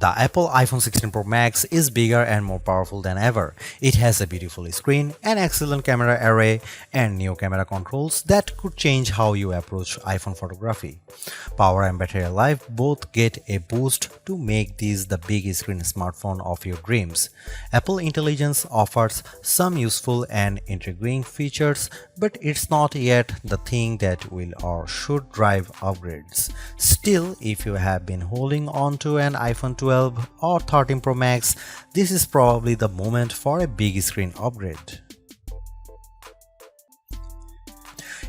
The Apple iPhone 16 Pro Max is bigger and more powerful than ever. It has a beautiful screen, an excellent camera array, and new camera controls that could change how you approach iPhone photography. Power and battery life both get a boost to make this the big screen smartphone of your dreams. Apple Intelligence offers some useful and intriguing features, but it's not yet the thing that will or should drive upgrades. Still, if you have been holding on to an iPhone 12 or 13 Pro Max, this is probably the moment for a big screen upgrade.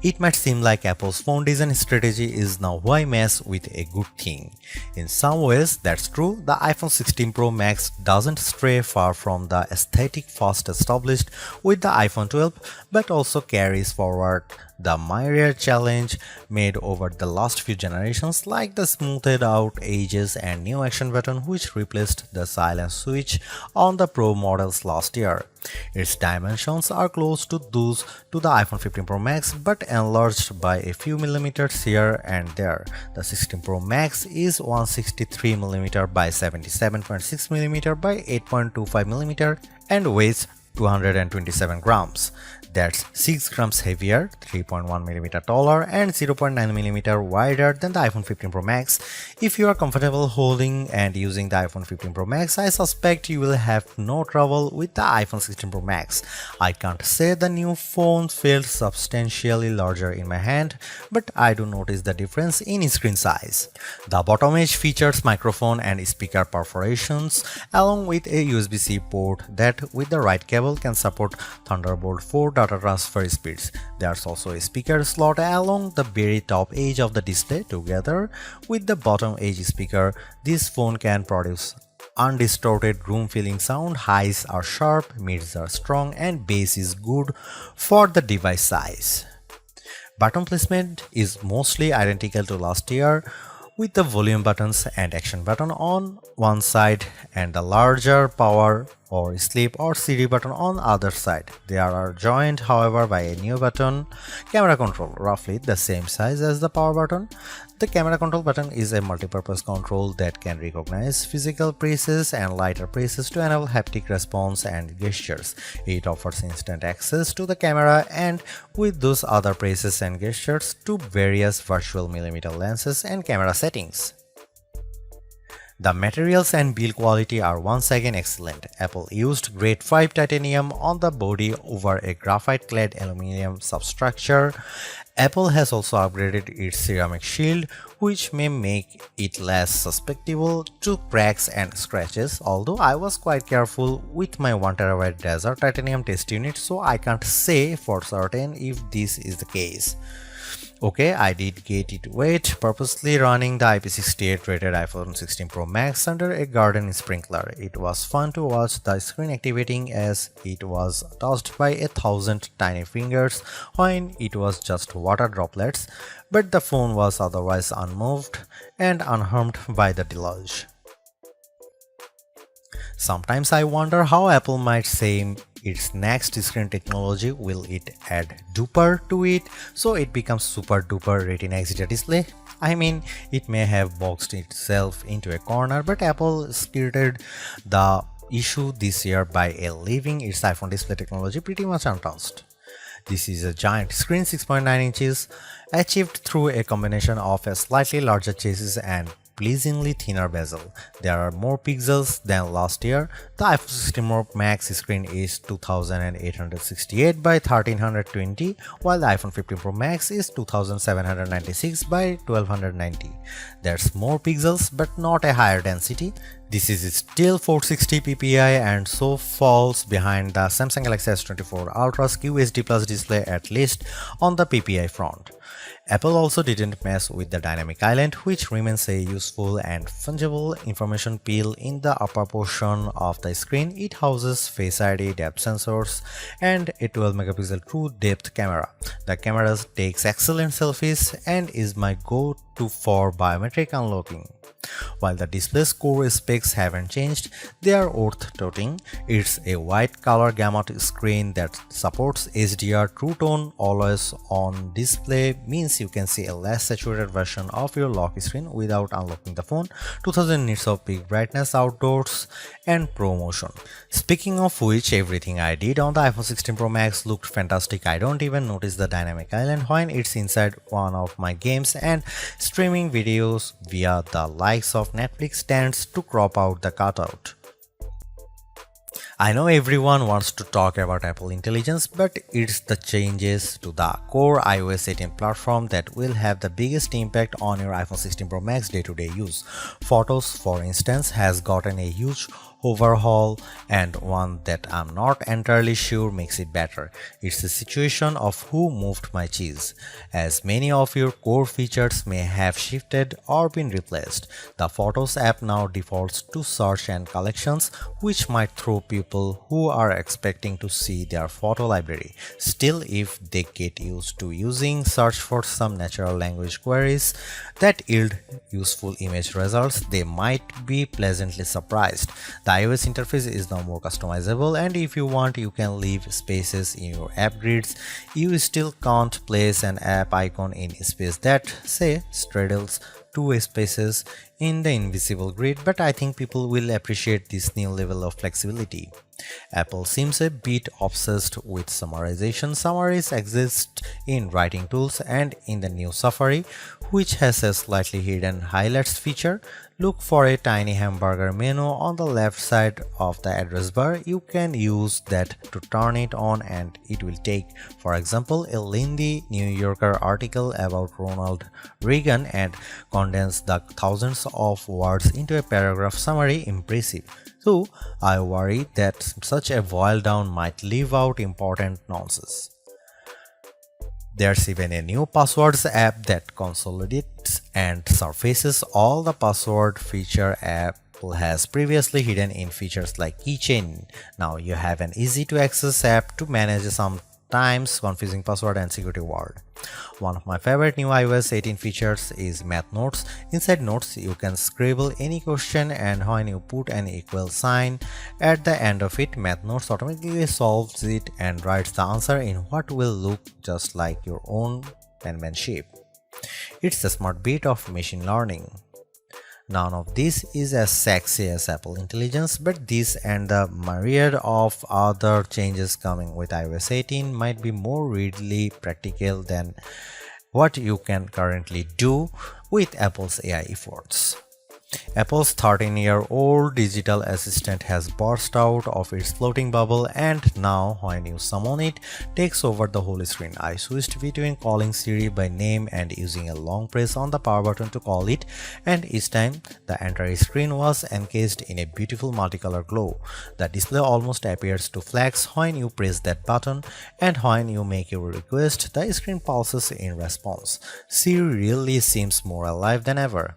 It might seem like Apple's phone design strategy is now why mess with a good thing. In some ways, that's true. The iPhone 16 Pro Max doesn't stray far from the aesthetic first established with the iPhone 12, but also carries forward the myriad challenge made over the last few generations, like the smoothed out edges and new action button which replaced the silent switch on the Pro models last year. Its dimensions are close to those to the iPhone 15 Pro Max but enlarged by a few millimeters here and there. The 16 Pro Max is 163mm by 77.6mm by 8.25mm and weighs 227 grams. That's 6 grams heavier, 3.1mm taller, and 0.9mm wider than the iPhone 15 Pro Max. If you are comfortable holding and using the iPhone 15 Pro Max, I suspect you will have no trouble with the iPhone 16 Pro Max. I can't say the new phone feels substantially larger in my hand, but I do notice the difference in screen size. The bottom edge features microphone and speaker perforations, along with a USB-C port that, with the right cable, can support Thunderbolt 4 data transfer speeds. There's also a speaker slot along the very top edge of the display. Together with the bottom edge speaker, this phone can produce undistorted room-filling sound. Highs are sharp, mids are strong, and bass is good for the device size. Button placement is mostly identical to last year, with the volume buttons and action button on one side and the larger power or sleep or CD button on other side. They are joined, however, by a new button, camera control, roughly the same size as the power button. The camera control button is a multi-purpose control that can recognize physical presses and lighter presses to enable haptic response and gestures. It offers instant access to the camera and with those other presses and gestures to various virtual millimeter lenses and camera settings. The materials and build quality are once again excellent. Apple used grade 5 titanium on the body over a graphite-clad aluminum substructure. Apple has also upgraded its ceramic shield, which may make it less susceptible to cracks and scratches, although I was quite careful with my 1TB Desert titanium test unit, so I can't say for certain if this is the case. Okay, I did get it wet, purposely running the IP68 rated iPhone 16 Pro Max under a garden sprinkler. It was fun to watch the screen activating as it was touched by 1,000 tiny fingers when it was just water droplets, but the phone was otherwise unmoved and unharmed by the deluge. Sometimes I wonder how Apple might say its next screen technology. Will it add duper to it so it becomes super duper Retina XDR display? I mean, it may have boxed itself into a corner, but Apple skirted the issue this year by leaving its iPhone display technology pretty much untouched. This is a giant screen 6.9 inches achieved through a combination of a slightly larger chassis and pleasingly thinner bezel. There are more pixels than last year. The iPhone 16 Pro Max screen is 2868 by 1320, while the iPhone 15 Pro Max is 2796 by 1290. There's more pixels but not a higher density. This is still 460 ppi and so falls behind the Samsung Galaxy S24 Ultra's QHD Plus display, at least on the ppi front. Apple also didn't mess with the dynamic island, which remains a useful and fungible information peel in the upper portion of the screen. It houses Face ID, depth sensors, and a 12-megapixel true depth camera. The camera takes excellent selfies and is my go-to for biometric unlocking. While the display's core specs haven't changed, they are worth noting. It's a wide color gamut screen that supports HDR True Tone always on display, means you can see a less saturated version of your lock screen without unlocking the phone, 2000 nits of peak brightness outdoors, and Pro Motion. Speaking of which, everything I did on the iPhone 16 Pro Max looked fantastic. I don't even notice the dynamic island when it's inside one of my games, and streaming videos via the likes of Netflix tends to crop out the cutout. I know everyone wants to talk about Apple Intelligence, but it's the changes to the core iOS 18 platform that will have the biggest impact on your iPhone 16 Pro Max day-to-day use. Photos, for instance, has gotten a huge overhaul, and one that I'm not entirely sure makes it better. It's a situation of who moved my cheese, as many of your core features may have shifted or been replaced. The Photos app now defaults to search and collections, which might throw people who are expecting to see their photo library. Still, if they get used to using search for some natural language queries that yield useful image results, they might be pleasantly surprised. The iOS interface is now more customizable, and if you want, you can leave spaces in your app grids. You still can't place an app icon in space that, say, straddles two spaces in the invisible grid, but I think people will appreciate this new level of flexibility. Apple seems a bit obsessed with summarization. Summaries exist in writing tools and in the new Safari, which has a slightly hidden highlights feature. Look for a tiny hamburger menu on the left side of the address bar. You can use that to turn it on, and it will take, for example, a lengthy New Yorker article about Ronald Reagan and condense the thousands of words into a paragraph summary. Impressive. So I worry that such a boil down might leave out important nonsense. There's even a new passwords app that consolidates and surfaces all the password feature Apple has previously hidden in features like keychain. Now you have an easy to access app to manage sometimes confusing password and security word. One of my favorite new iOS 18 features is Math Notes. Inside Notes, you can scribble any question, and when you put an equal sign at the end of it, Math Notes automatically solves it and writes the answer in what will look just like your own penmanship. It's a smart bit of machine learning. None of this is as sexy as Apple Intelligence, but this and the myriad of other changes coming with iOS 18 might be more readily practical than what you can currently do with Apple's AI efforts. Apple's 13-year-old digital assistant has burst out of its floating bubble, and now when you summon it, takes over the whole screen. I switched between calling Siri by name and using a long press on the power button to call it, and each time the entire screen was encased in a beautiful multicolor glow. The display almost appears to flash when you press that button, and when you make your request, the screen pulses in response. Siri really seems more alive than ever.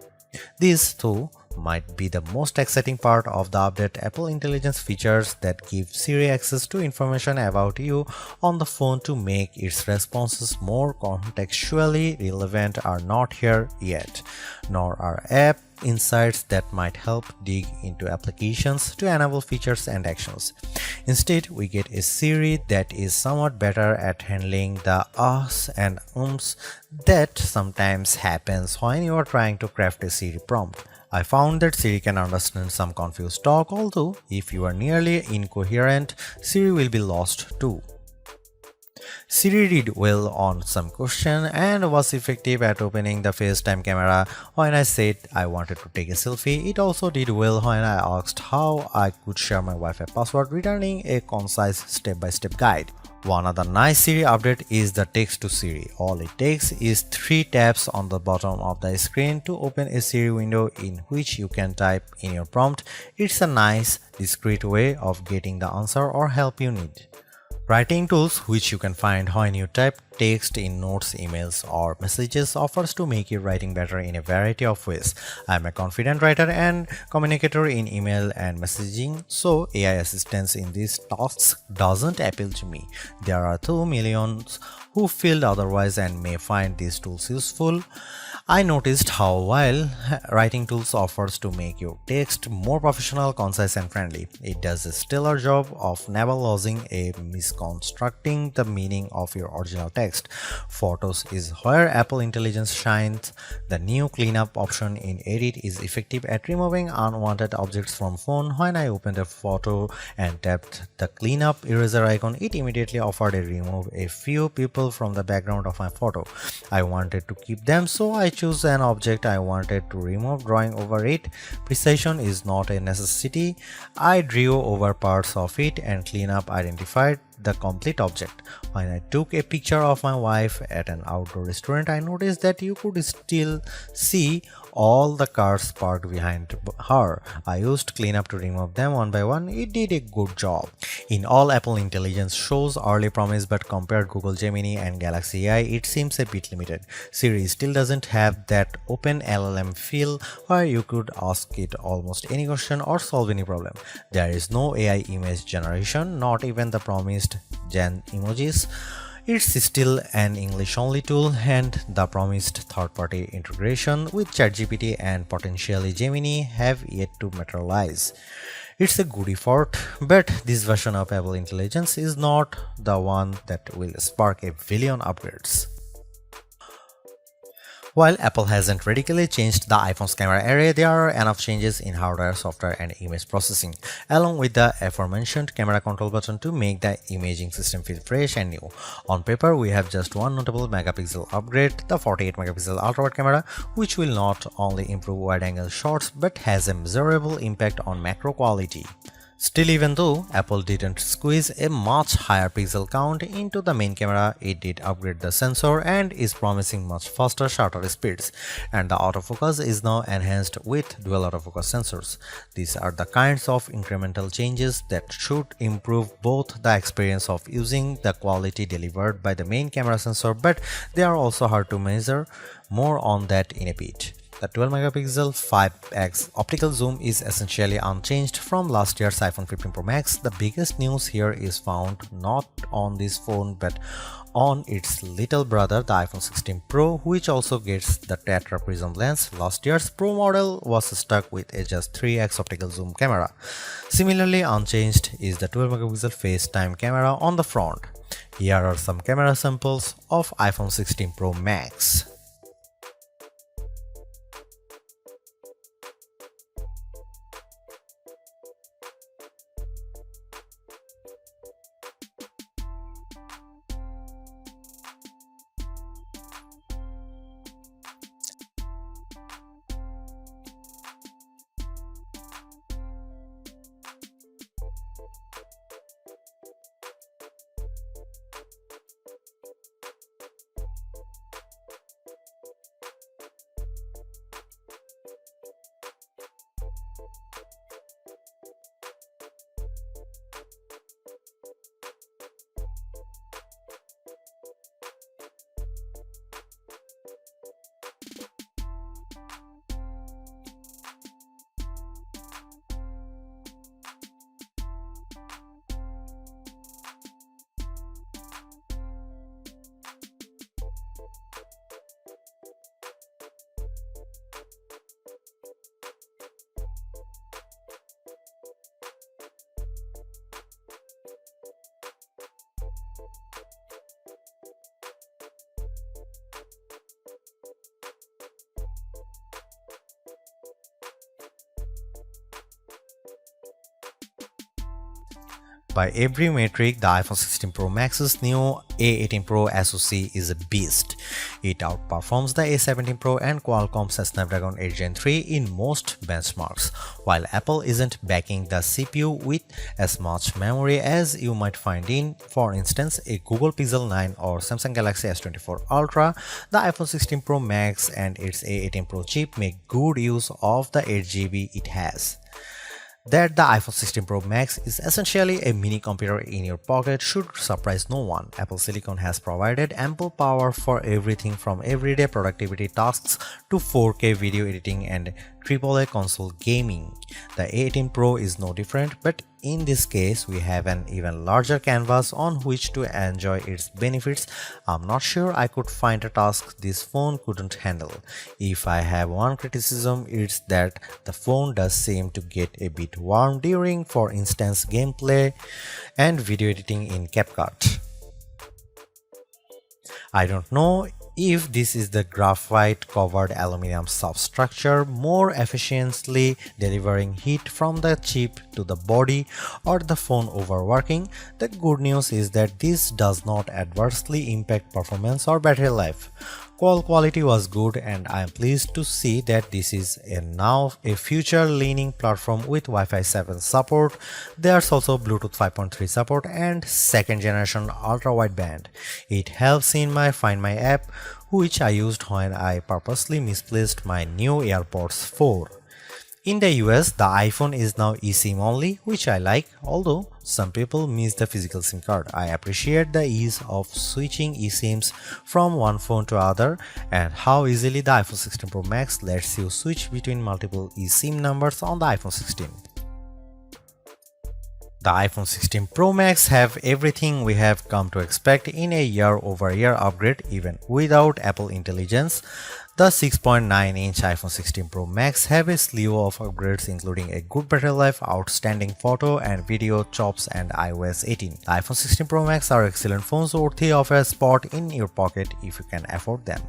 This, too, might be the most exciting part of the update. Apple Intelligence features that give Siri access to information about you on the phone to make its responses more contextually relevant are not here yet, nor are app insights that might help dig into applications to enable features and actions. Instead, we get a Siri that is somewhat better at handling the ahs and ums that sometimes happens when you are trying to craft a Siri prompt. I found that Siri can understand some confused talk, although if you are nearly incoherent, Siri will be lost too. Siri did well on some question and was effective at opening the FaceTime camera when I said I wanted to take a selfie. It also did well when I asked how I could share my Wi-Fi password, returning a concise step-by-step guide. One other nice Siri update is the text to Siri. All it takes is 3 taps on the bottom of the screen to open a Siri window in which you can type in your prompt. It's a nice, discreet way of getting the answer or help you need. Writing tools, which you can find when you type text in notes, emails, or messages, offers to make your writing better in a variety of ways. I'm a confident writer and communicator in email and messaging, so AI assistance in these tasks doesn't appeal to me. There are 2 million who feel otherwise and may find these tools useful. I noticed how while writing tools offers to make your text more professional, concise and friendly, it does a stellar job of never losing a misconstructing the meaning of your original text. Photos is where Apple Intelligence shines. The new cleanup option in Edit is effective at removing unwanted objects from phone. When I opened a photo and tapped the cleanup eraser icon, it immediately offered to remove a few people from the background of my photo. I wanted to keep them, so I choose an object I wanted to remove, drawing over it. Precision is not a necessity. I drew over parts of it and cleanup identified the complete object. When I took a picture of my wife at an outdoor restaurant, I noticed that you could still see all the cars parked behind her. I used cleanup to remove them one by one. It did a good job. In all, Apple Intelligence shows early promise, but compared Google Gemini and Galaxy AI, it seems a bit limited. Siri still doesn't have that open LLM feel where you could ask it almost any question or solve any problem. There is no AI image generation, not even the promised Gen emojis. It's still an English-only tool, and the promised third-party integration with ChatGPT and potentially Gemini have yet to materialize. It's a good effort, but this version of Apple Intelligence is not the one that will spark a billion upgrades. While Apple hasn't radically changed the iPhone's camera array, there are enough changes in hardware, software, and image processing, along with the aforementioned camera control button to make the imaging system feel fresh and new. On paper, we have just one notable megapixel upgrade, the 48-megapixel ultra-wide camera, which will not only improve wide-angle shots but has a measurable impact on macro quality. Still, even though Apple didn't squeeze a much higher pixel count into the main camera, it did upgrade the sensor and is promising much faster shutter speeds, and the autofocus is now enhanced with dual autofocus sensors. These are the kinds of incremental changes that should improve both the experience of using the quality delivered by the main camera sensor, but they are also hard to measure. More on that in a bit. The 12-megapixel 5x optical zoom is essentially unchanged from last year's iPhone 15 Pro Max. The biggest news here is found not on this phone but on its little brother, the iPhone 16 Pro, which also gets the Tetra Prism lens. Last year's Pro model was stuck with a just 3x optical zoom camera. Similarly unchanged is the 12-megapixel FaceTime camera on the front. Here are some camera samples of iPhone 16 Pro Max. By every metric, the iPhone 16 Pro Max's new A18 Pro SoC is a beast. It outperforms the A17 Pro and Qualcomm's Snapdragon 8 Gen 3 in most benchmarks. While Apple isn't backing the CPU with as much memory as you might find in, for instance, a Google Pixel 9 or Samsung Galaxy S24 Ultra, the iPhone 16 Pro Max and its A18 Pro chip make good use of the 8GB it has. That the iPhone 16 Pro Max is essentially a mini computer in your pocket should surprise no one. Apple Silicon has provided ample power for everything from everyday productivity tasks to 4K video editing and AAA console gaming. The A18 Pro is no different, but In this case, we have an even larger canvas on which to enjoy its benefits. I'm not sure I could find a task this phone couldn't handle. If I have one criticism, it's that the phone does seem to get a bit warm during, for instance, gameplay and video editing in CapCut. I don't know if this is the graphite covered aluminum substructure more efficiently delivering heat from the chip to the body or the phone overworking. The good news is that this does not adversely impact performance or battery life. Call quality was good, and I am pleased to see that this is now a future-leaning platform with Wi-Fi 7 support. There's also Bluetooth 5.3 support and second generation ultra-wideband. It helps in my Find My app, which I used when I purposely misplaced my new AirPods 4. In the US, the iPhone is now eSIM only, which I like, although some people miss the physical SIM card. I appreciate the ease of switching eSIMs from one phone to other and how easily the iPhone 16 Pro Max lets you switch between multiple eSIM numbers on the iPhone 16. The iPhone 16 Pro Max have everything we have come to expect in a year-over-year upgrade even without Apple Intelligence. The 6.9-inch iPhone 16 Pro Max have a slew of upgrades including a good battery life, outstanding photo and video chops and iOS 18. The iPhone 16 Pro Max are excellent phones worthy of a spot in your pocket if you can afford them.